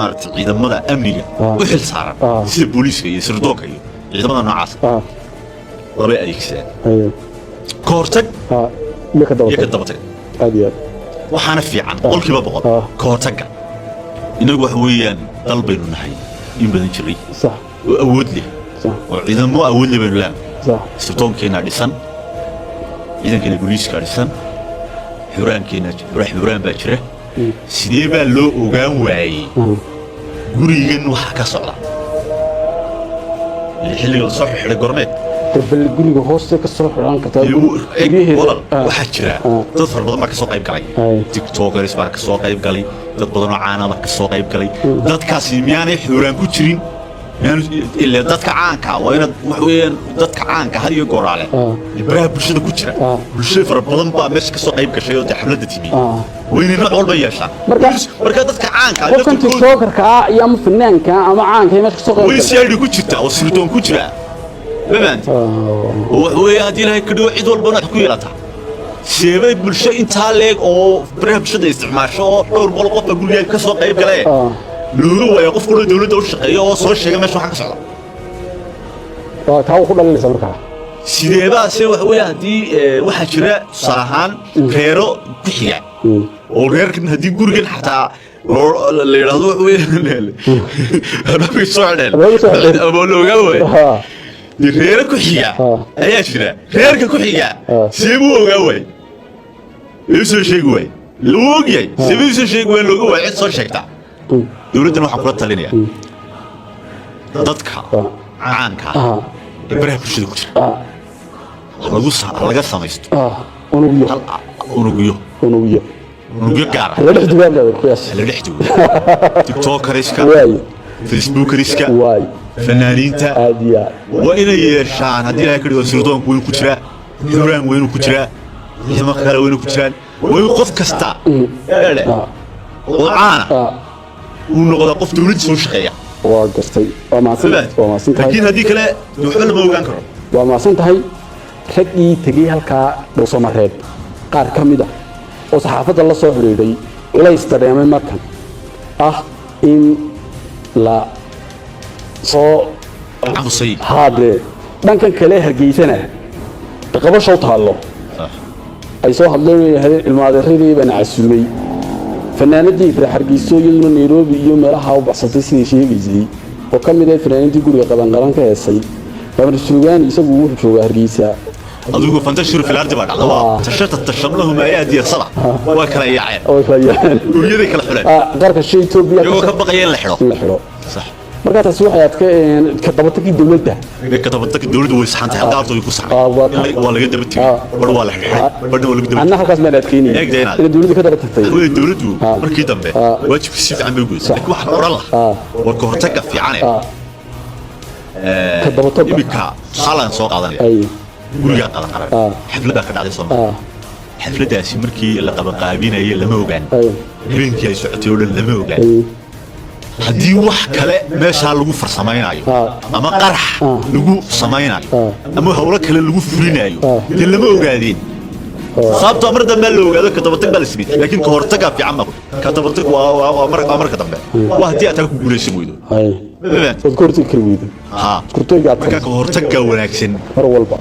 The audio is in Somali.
مارت إذا ماذا أمنية وحل صار يصير بوليس يصير دوكا إذا ماذا نعاس ربيع يكسر أيوه كورتك يكدبتك أديان وحنا في عن قول كيف بقول كورتك إنه وحويان طلبين النحي يمكن نشري صح وأود لي صح وإذا مو أود لي بالله صح سلطان كينا لسان إذا كان بوليس كارسان حوران كينا حوران باكره سيديبا لو أوغان واي غوريغن waxa ka socda xilliga soo xidhay gormeed bal guriga hooste ka soo xidhan ka tahay waxa jira dad far badan ka soo qayb galay tiktokers baa ka soo qayb galay dad badan oo caanada ka soo qayb galay dadkaasi miyaanay xuraan ku jirin يعني إلا ضدك عنك وين وين ضدك عنك هذه قرالة برا بشدة كتير بشدة فربضن بقى مسك سقيب كشيء وتحمل دتيمي وين نقول بيشان مركز ضدك عنك وكنت شوكر كا يوم فنان كا أما عنك هي مسك سقيب وين سياري كتير أو سيرتون كتير بمن هو هذه له كدو عدول بنا حكيلتها سيبي بالشيء أنت عليك أو برا بشدة استعمار شو دور بلقط بقول لك كسقيب كلاه لورو ويقف كل دولة الشقية وصور الشيء مش واحد صعب. تاو كل اللي سمعها. سيدنا سوى هو هدي واحد شراء صراحان غيره تحيا. وغير كن هدي جورجن حتى اللي يرضوا هو أنا في صعدين. أقول له قوي. غير كحيا. أي شراء غير كحيا. سيبوه قوي. يسوي شيء قوي. لوجي سيبوه شيء قوي لوجي عند صور شكتا. دولتنا waxaa kula talinaya dadka caanka ibraah bulshada ku jira laga samaysto unugiyo gaar ah la dhexduuga tiktokeriska facebookeriska fanaaniinta waa inay yeeshaan haddii ilaahay ka dhigo sirdoonku weyn ku jira xuraan weyn ku jira ximo kale weyn ku jiraan way qof kasta oo caana ونقطة قف دولة سوش خيا. وقصتي وما سنت لكن هذيك لا يحل ما وجان كرو. وما سنت هاي رجي تجي هالكا دوسو مرهب قار كميدا وصحافة الله صهر يدي ولا يستطيع من مكان إن لا صو عصي هذا من كان كله هرجي سنة تقبل صوت الله أي صوت الله المعذرين بين عسلمي فنانتي في حرقيسو يدنا نيروبي يوم راحوا وبسطي سنة شيء جزء وكم من فنانتي يقولوا قبل قرن كهسي فمن السلوان يسووا شو حرقيسا أذوق فانتشروا في الأرض بعد تشرت التشملهم أيادي صلاة وكلا يعين ويذيك الحلال غير كشيء توبيا يوم كبقيين الحلو صح marka taas waxay ka dabatay dawladda ka dabatay dawladdu way saxantay halkaas oo ku saxay waa laga dabatay bar waa la xixay barna waa laga dabatay anna halkaas ma adkeeyay in dawladdu ka dabatay dawladdu markii dambe waajib si fiican bay u goysay laakiin waxa oran laha war ka hortagga fiican ka dabatay ibika xalan soo qaadanay guriga qadan xafladda ka dhacday Soomaaliya xafladdaasi markii la qaban qaabinayay lama ogaan habeenkii ay socotay oo lama ogaan haddii wax kale meesha lagu farsamaynayo ama qarax lagu samaynayo ama hawlo kale lagu fulinayo lama ogaadeen sababta marda ma la ogaado ka dabatag bal ismid laakiin ka hortaga fiican ma ka dabatag waa marka dambe waa hadii aad ku guuleysan weydo ay kortay ka weydo ka hortaga wanaagsan mar walba